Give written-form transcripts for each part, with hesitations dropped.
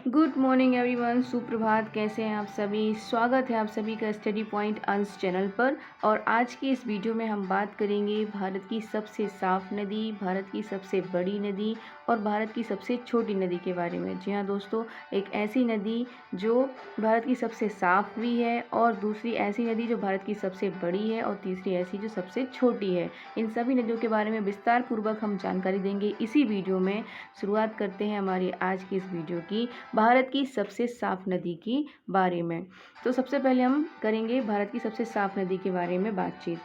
Good morning everyone, सुप्रभात। कैसे हैं आप सभी? स्वागत है आप सभी का स्टडी पॉइंट अंश चैनल पर। और आज की इस वीडियो में हम बात करेंगे भारत की सबसे साफ नदी, भारत की सबसे बड़ी नदी और भारत की सबसे छोटी नदी के बारे में। जी हाँ दोस्तों, एक ऐसी नदी जो भारत की सबसे साफ भी है और दूसरी ऐसी नदी जो भारत की सबसे बड़ी है और तीसरी ऐसी जो सबसे छोटी है। इन सभी नदियों के बारे में विस्तार पूर्वक हम जानकारी देंगे इसी वीडियो में। शुरुआत करते हैं हमारी आज की इस वीडियो की भारत की सबसे साफ नदी के बारे में। तो सबसे पहले हम करेंगे भारत की सबसे साफ नदी के बारे में बातचीत।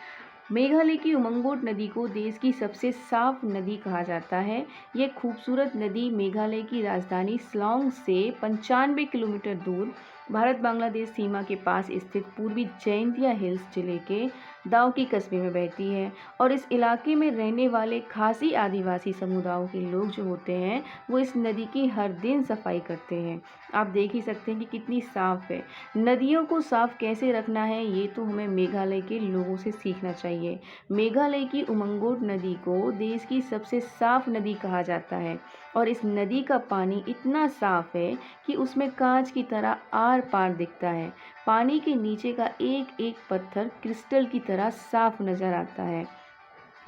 मेघालय की उमंगोट नदी को देश की सबसे साफ नदी कहा जाता है। यह खूबसूरत नदी मेघालय की राजधानी शिलांग से 95 किलोमीटर दूर भारत बांग्लादेश सीमा के पास स्थित पूर्वी जैंतिया हिल्स जिले के दावकी कस्बे में बहती है। और इस इलाके में रहने वाले खासी आदिवासी समुदायों के लोग जो होते हैं वो इस नदी की हर दिन सफाई करते हैं। आप देख ही सकते हैं कि कितनी साफ है। नदियों को साफ कैसे रखना है ये तो हमें मेघालय के लोगों से सीखना चाहिए। मेघालय की उमंगोट नदी को देश की सबसे साफ नदी कहा जाता है और इस नदी का पानी इतना साफ है कि उसमें कांच की तरह आर पार दिखता है। पानी के नीचे का एक एक पत्थर क्रिस्टल की तरह साफ नजर आता है।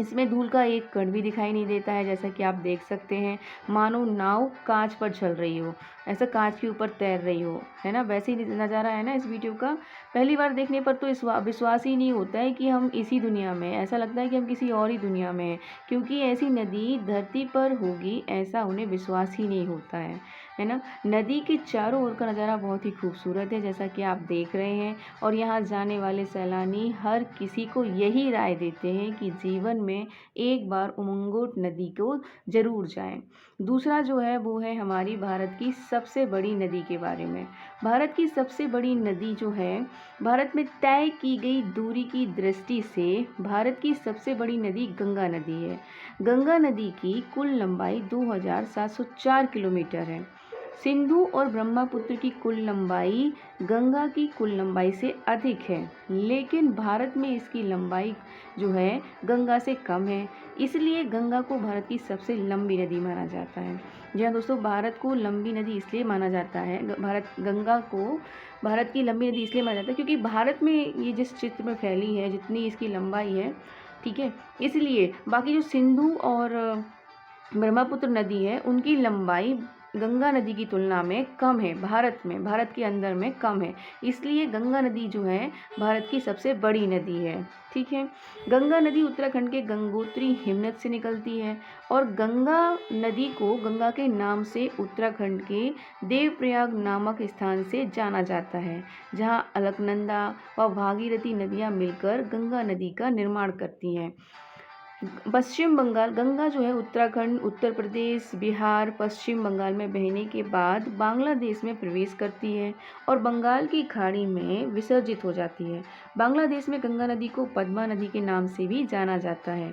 इसमें धूल का एक कण भी दिखाई नहीं देता है, जैसा कि आप देख सकते हैं। मानो नाव कांच पर चल रही हो, ऐसा कांच के ऊपर तैर रही हो, है ना। वैसे ही नज़ारा है ना इस वीडियो का। पहली बार देखने पर तो इस विश्वास ही नहीं होता है कि हम इसी दुनिया में हैं। ऐसा लगता है कि हम किसी और ही दुनिया में हैं, क्योंकि ऐसी नदी धरती पर होगी ऐसा उन्हें विश्वास ही नहीं होता है ना। नदी के चारों ओर का नज़ारा बहुत ही खूबसूरत है, जैसा कि आप देख रहे हैं। और यहाँ जाने वाले सैलानी हर किसी को यही राय देते हैं कि जीवन में एक बार उमंगोट नदी को जरूर जाएं। दूसरा जो है वो है हमारी भारत की सबसे बड़ी नदी के बारे में। भारत की सबसे बड़ी नदी जो है, भारत में तय की गई दूरी की दृष्टि से भारत की सबसे बड़ी नदी गंगा नदी है। गंगा नदी की कुल लंबाई 2704 किलोमीटर है। सिंधु और ब्रह्मपुत्र की कुल लंबाई गंगा की कुल लंबाई से अधिक है, लेकिन भारत में इसकी लंबाई जो है गंगा से कम है। इसलिए गंगा को भारत की सबसे लंबी नदी माना जाता है। जी हाँ दोस्तों, भारत को लंबी नदी इसलिए माना जाता है, गंगा को भारत की लंबी नदी इसलिए माना जाता है क्योंकि भारत में ये जिस क्षेत्र में फैली है, जितनी इसकी लंबाई है, ठीक है। इसलिए बाकी जो सिंधु और ब्रह्मपुत्र नदी है उनकी लंबाई गंगा नदी की तुलना में कम है। भारत के अंदर में कम है, इसलिए गंगा नदी जो है भारत की सबसे बड़ी नदी है, ठीक है। गंगा नदी उत्तराखंड के गंगोत्री हिमनद से निकलती है और गंगा नदी को गंगा के नाम से उत्तराखंड के देवप्रयाग नामक स्थान से जाना जाता है, जहां अलकनंदा व भागीरथी नदियां मिलकर गंगा नदी का निर्माण करती हैं। पश्चिम बंगाल गंगा जो है उत्तराखंड, उत्तर प्रदेश, बिहार, पश्चिम बंगाल में बहने के बाद बांग्लादेश में प्रवेश करती है और बंगाल की खाड़ी में विसर्जित हो जाती है। बांग्लादेश में गंगा नदी को पद्मा नदी के नाम से भी जाना जाता है।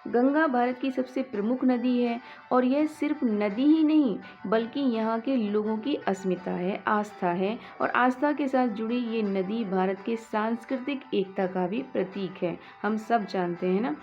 गंगा भारत की सबसे प्रमुख नदी है और यह सिर्फ नदी ही नहीं बल्कि यहाँ के लोगों की अस्मिता है, आस्था है। और आस्था के साथ जुड़ी ये नदी भारत के सांस्कृतिक एकता का भी प्रतीक है। हम सब जानते हैं ना,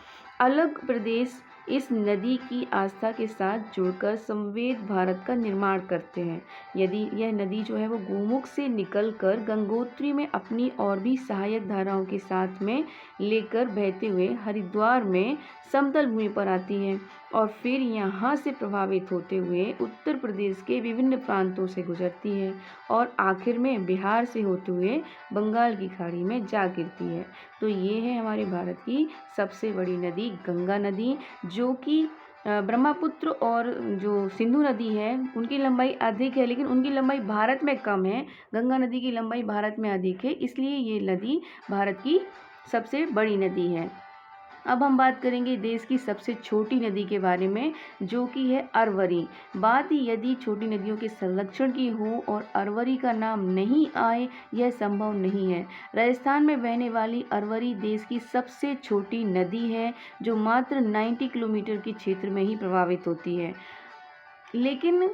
अलग प्रदेश इस नदी की आस्था के साथ जुड़कर समवेत भारत का निर्माण करते हैं। यदि यह नदी जो है वो गोमुख से निकलकर गंगोत्री में अपनी और भी सहायक धाराओं के साथ में लेकर बहते हुए हरिद्वार में समतल भूमि पर आती है और फिर यहाँ से प्रभावित होते हुए उत्तर प्रदेश के विभिन्न प्रांतों से गुजरती है और आखिर में बिहार से होते हुए बंगाल की खाड़ी में जा गिरती है। तो ये है हमारे भारत की सबसे बड़ी नदी गंगा नदी, जो कि ब्रह्मपुत्र और जो सिंधु नदी है उनकी लंबाई अधिक है, लेकिन उनकी लंबाई भारत में कम है। गंगा नदी की लंबाई भारत में अधिक है, इसलिए ये नदी भारत की सबसे बड़ी नदी है। अब हम बात करेंगे देश की सबसे छोटी नदी के बारे में, जो कि है अरवरी। बात यदि छोटी नदियों के संरक्षण की हो और अरवरी का नाम नहीं आए, यह संभव नहीं है। राजस्थान में बहने वाली अरवरी देश की सबसे छोटी नदी है, जो मात्र 90 किलोमीटर के क्षेत्र में ही प्रभावित होती है। लेकिन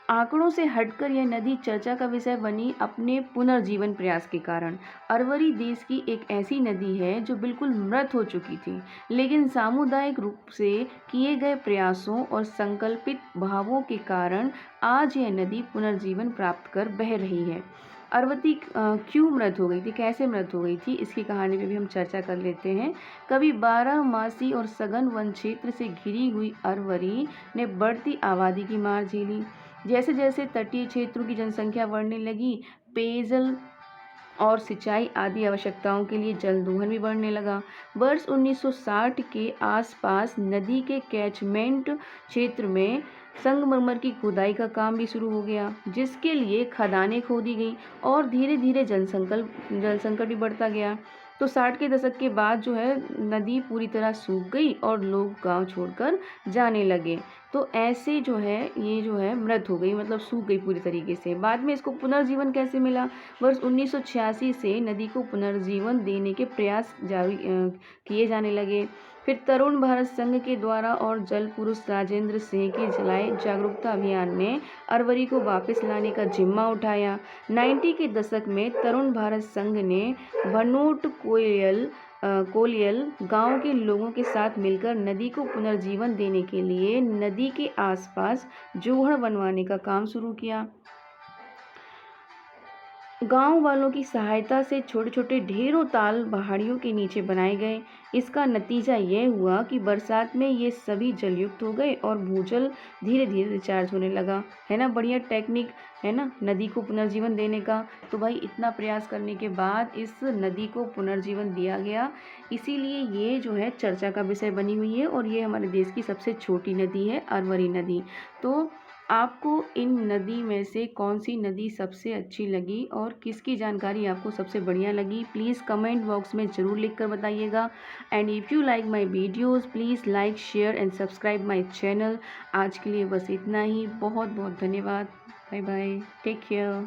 आंकड़ों से हटकर यह नदी चर्चा का विषय बनी अपने पुनर्जीवन प्रयास के कारण। अरवरी देश की एक ऐसी नदी है जो बिल्कुल मृत हो चुकी थी, लेकिन सामुदायिक रूप से किए गए प्रयासों और संकल्पित भावों के कारण आज यह नदी पुनर्जीवन प्राप्त कर बह रही है। अरवती क्यों मृत हो गई थी, कैसे मृत हो गई थी, इसकी कहानी पे भी हम चर्चा कर लेते हैं। कभी 12 मासी और सघन वन क्षेत्र से घिरी हुई अरवरी ने बढ़ती आबादी की मार झेली। जैसे जैसे तटीय क्षेत्रों की जनसंख्या बढ़ने लगी, पेयजल और सिंचाई आदि आवश्यकताओं के लिए जल दोहन भी बढ़ने लगा। वर्ष 1960 के आसपास नदी के कैचमेंट क्षेत्र में संगमरमर की खुदाई का काम भी शुरू हो गया, जिसके लिए खदानें खोदी गई और धीरे धीरे जल संकट भी बढ़ता गया। तो 60 के दशक के बाद जो है नदी पूरी तरह सूख गई और लोग गांव छोड़कर जाने लगे। तो ऐसे जो है ये जो है मृत हो गई, मतलब सूख गई पूरी तरीके से। बाद में इसको पुनर्जीवन कैसे मिला? वर्ष 1986 से नदी को पुनर्जीवन देने के प्रयास जारी किए जाने लगे। फिर तरुण भारत संघ के द्वारा और जल पुरुष राजेंद्र सिंह के चलाए जागरूकता अभियान ने अरवरी को वापस लाने का जिम्मा उठाया। 90 के दशक में तरुण भारत संघ ने भनोट कोलियल गांव के लोगों के साथ मिलकर नदी को पुनर्जीवन देने के लिए नदी के आसपास जोहड़ बनवाने का काम शुरू किया। गांव वालों की सहायता से छोटे छोटे ढेरों ताल पहाड़ियों के नीचे बनाए गए। इसका नतीजा यह हुआ कि बरसात में ये सभी जलयुक्त हो गए और भूजल धीरे धीरे रिचार्ज होने लगा। है ना बढ़िया टेक्निक, है ना नदी को पुनर्जीवन देने का। तो भाई इतना प्रयास करने के बाद इस नदी को पुनर्जीवन दिया गया, इसीलिए ये जो है चर्चा का विषय बनी हुई है। और ये हमारे देश की सबसे छोटी नदी है, अरवरी नदी। तो आपको इन नदी में से कौन सी नदी सबसे अच्छी लगी और किसकी जानकारी आपको सबसे बढ़िया लगी, प्लीज़ कमेंट बॉक्स में ज़रूर लिख कर बताइएगा। And if you like my videos please like share and subscribe my channel. आज के लिए बस इतना ही, बहुत बहुत धन्यवाद। Bye bye, take care.